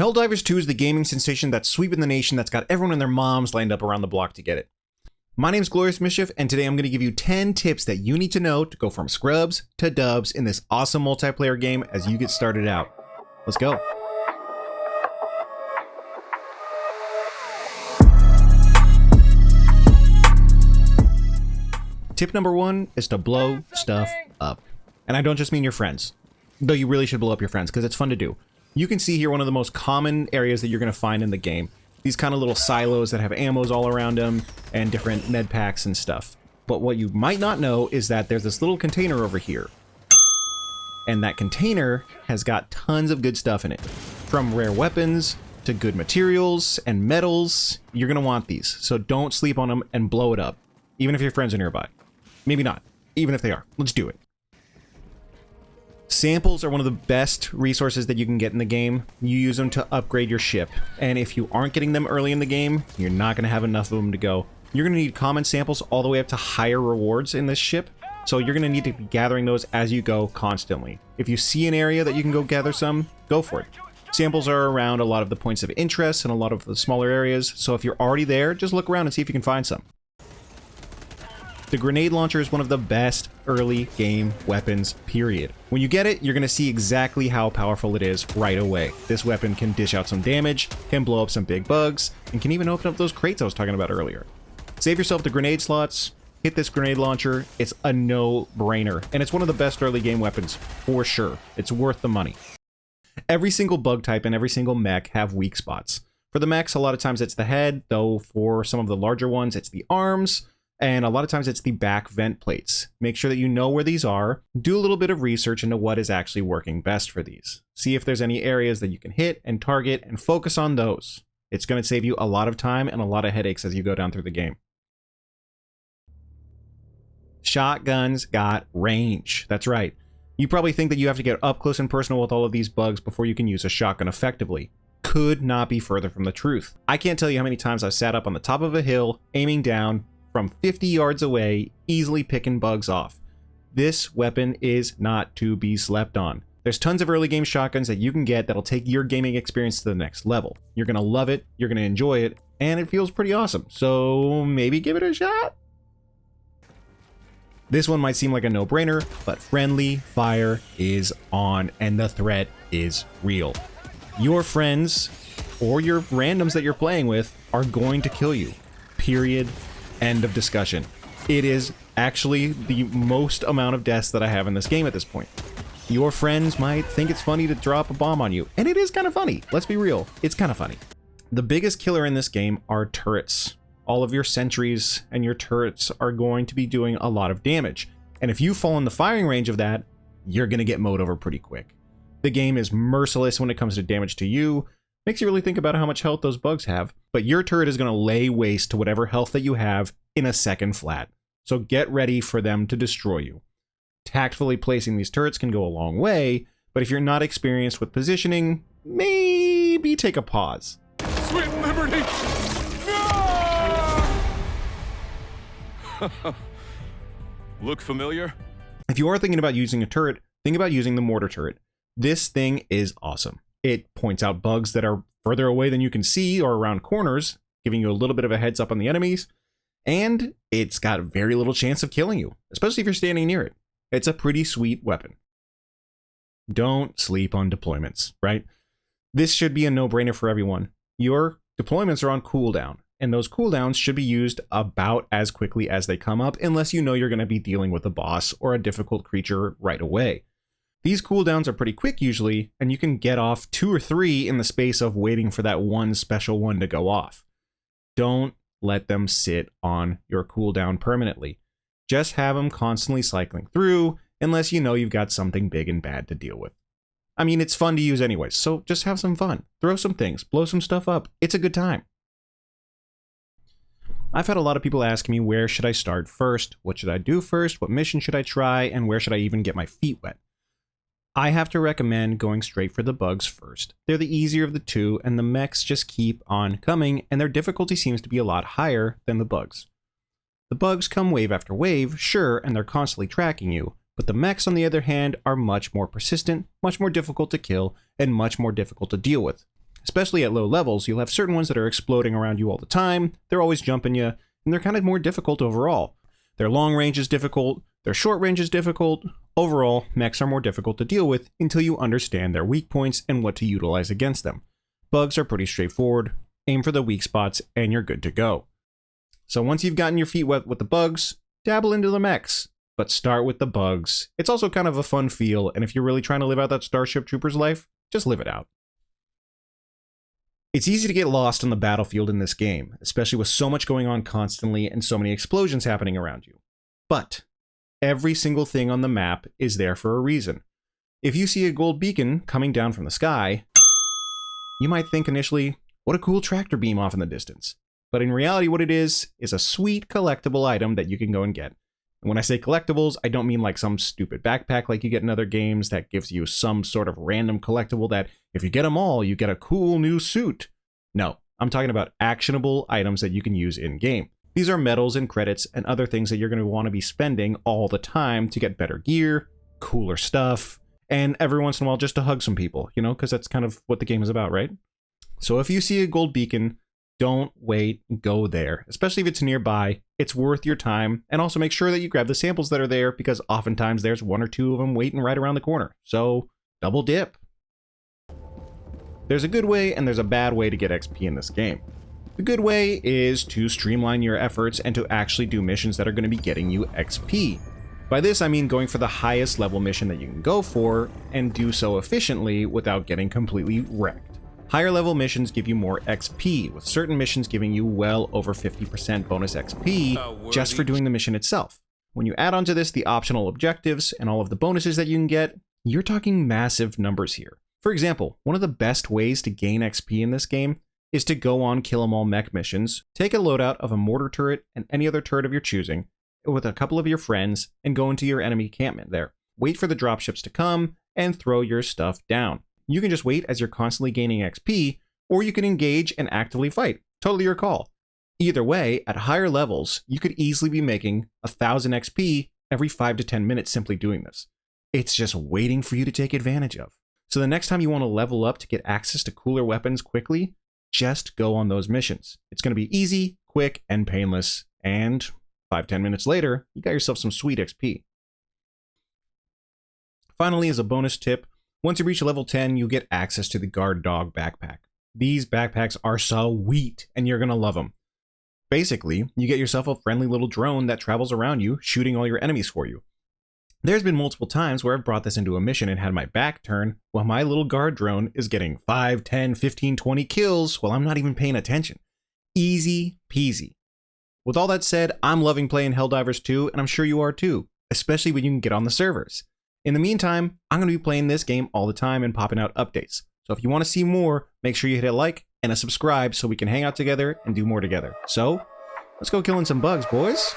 Helldivers 2 is the gaming sensation that's sweeping the nation that's got everyone and their moms lined up around the block to get it. My name's Glorious Mischief, and today I'm going to give you 10 tips that you need to know to go from scrubs to dubs in this awesome multiplayer game as you get started out. Let's go. Tip number 1 is to blow stuff up. And I don't just mean your friends, though you really should blow up your friends because it's fun to do. You can see here one of the most common areas that you're going to find in the game. These kind of little silos that have ammos all around them and different med packs and stuff. But what you might not know is that there's this little container over here. And that container has got tons of good stuff in it. From rare weapons to good materials and metals. You're going to want these. So don't sleep on them and blow it up. Even if your friends are nearby. Maybe not. Even if they are. Let's do it. Samples are one of the best resources that you can get in the game. You use them to upgrade your ship. And if you aren't getting them early in the game, you're not going to have enough of them to go. You're going to need common samples all the way up to higher rewards in this ship. So you're going to need to be gathering those as you go constantly. If you see an area that you can go gather some, go for it. Samples are around a lot of the points of interest and a lot of the smaller areas. So if you're already there, just look around and see if you can find some. The grenade launcher is one of the best early game weapons, period. When you get it, you're going to see exactly how powerful it is right away. This weapon can dish out some damage, can blow up some big bugs, and can even open up those crates I was talking about earlier. Save yourself the grenade slots, hit this grenade launcher, it's a no-brainer, and it's one of the best early game weapons, for sure. It's worth the money. Every single bug type and every single mech have weak spots. For the mechs, a lot of times it's the head, though for some of the larger ones, it's the arms, and a lot of times it's the back vent plates. Make sure that you know where these are. Do a little bit of research into what is actually working best for these. See if there's any areas that you can hit and target and focus on those. It's going to save you a lot of time and a lot of headaches as you go down through the game. Shotguns got range. That's right. You probably think that you have to get up close and personal with all of these bugs before you can use a shotgun effectively. Could not be further from the truth. I can't tell you how many times I've sat up on the top of a hill, aiming down, from 50 yards away, easily picking bugs off. This weapon is not to be slept on. There's tons of early game shotguns that you can get that'll take your gaming experience to the next level. You're going to love it, you're going to enjoy it, and it feels pretty awesome. So maybe give it a shot? This one might seem like a no-brainer, but friendly fire is on, and the threat is real. Your friends, or your randoms that you're playing with, are going to kill you. Period. End of discussion. It is actually the most amount of deaths that I have in this game at this point. Your friends might think it's funny to drop a bomb on you, and it is kind of funny. Let's be real. It's kind of funny. The biggest killer in this game are turrets. All of your sentries and your turrets are going to be doing a lot of damage. And if you fall in the firing range of that, you're going to get mowed over pretty quick. The game is merciless when it comes to damage to you. Makes you really think about how much health those bugs have, but your turret is going to lay waste to whatever health that you have in a second flat. So get ready for them to destroy you. Tactfully placing these turrets can go a long way, but if you're not experienced with positioning, maybe take a pause. Sweet liberty! Look familiar? If you are thinking about using a turret, think about using the mortar turret. This thing is awesome. It points out bugs that are further away than you can see or around corners, giving you a little bit of a heads up on the enemies. And it's got very little chance of killing you, especially if you're standing near it. It's a pretty sweet weapon. Don't sleep on deployments, right? This should be a no-brainer for everyone. Your deployments are on cooldown, and those cooldowns should be used about as quickly as they come up, unless you know you're going to be dealing with a boss or a difficult creature right away. These cooldowns are pretty quick usually, and you can get off 2 or 3 in the space of waiting for that one special one to go off. Don't let them sit on your cooldown permanently. Just have them constantly cycling through, unless you know you've got something big and bad to deal with. I mean, it's fun to use anyways, so just have some fun. Throw some things, blow some stuff up. It's a good time. I've had a lot of people ask me, where should I start first? What should I do first? What mission should I try? And where should I even get my feet wet? I have to recommend going straight for the bugs first. They're the easier of the two, and the mechs just keep on coming, and their difficulty seems to be a lot higher than the bugs. The bugs come wave after wave, sure, and they're constantly tracking you, but the mechs, on the other hand, are much more persistent, much more difficult to kill, and much more difficult to deal with. Especially at low levels, you'll have certain ones that are exploding around you all the time, they're always jumping you, and they're kind of more difficult overall. Their long range is difficult, their short range is difficult. Overall, mechs are more difficult to deal with until you understand their weak points and what to utilize against them. Bugs are pretty straightforward, aim for the weak spots, and you're good to go. So once you've gotten your feet wet with the bugs, dabble into the mechs. But start with the bugs. It's also kind of a fun feel, and if you're really trying to live out that Starship Troopers life, just live it out. It's easy to get lost on the battlefield in this game, especially with so much going on constantly and so many explosions happening around you. But every single thing on the map is there for a reason. If you see a gold beacon coming down from the sky, you might think initially, what a cool tractor beam off in the distance. But in reality, what it is a sweet collectible item that you can go and get. And when I say collectibles, I don't mean like some stupid backpack like you get in other games that gives you some sort of random collectible that if you get them all, you get a cool new suit. No, I'm talking about actionable items that you can use in-game. These are medals and credits and other things that you're going to want to be spending all the time to get better gear, cooler stuff, and every once in a while just to hug some people, you know, because that's kind of what the game is about, right? So if you see a gold beacon, don't wait, go there, especially if it's nearby. It's worth your time, and also make sure that you grab the samples that are there because oftentimes there's one or two of them waiting right around the corner. So double dip. There's a good way and there's a bad way to get XP in this game. The good way is to streamline your efforts and to actually do missions that are going to be getting you XP. By this I mean going for the highest level mission that you can go for and do so efficiently without getting completely wrecked. Higher level missions give you more XP, with certain missions giving you well over 50% bonus XP just for doing the mission itself. When you add onto this the optional objectives and all of the bonuses that you can get, you're talking massive numbers here. For example, one of the best ways to gain XP in this game is to go on kill 'em all mech missions, take a loadout of a mortar turret and any other turret of your choosing, with a couple of your friends, and go into your enemy encampment there. Wait for the dropships to come, and throw your stuff down. You can just wait as you're constantly gaining XP, or you can engage and actively fight. Totally your call. Either way, at higher levels, you could easily be making 1000 XP every 5 to 10 minutes simply doing this. It's just waiting for you to take advantage of. So the next time you want to level up to get access to cooler weapons quickly, just go on those missions. It's going to be easy, quick, and painless, and 5-10 minutes later, you got yourself some sweet XP. Finally, as a bonus tip, once you reach level 10, you get access to the Guard Dog backpack. These backpacks are sweet, and you're gonna love them. Basically, you get yourself a friendly little drone that travels around you, shooting all your enemies for you. There's been multiple times where I've brought this into a mission and had my back turn while my little guard drone is getting 5, 10, 15, 20 kills while I'm not even paying attention. Easy peasy. With all that said, I'm loving playing Helldivers 2, and I'm sure you are too, especially when you can get on the servers. In the meantime, I'm going to be playing this game all the time and popping out updates. So if you want to see more, make sure you hit a like and a subscribe so we can hang out together and do more together. So, let's go killing some bugs, boys.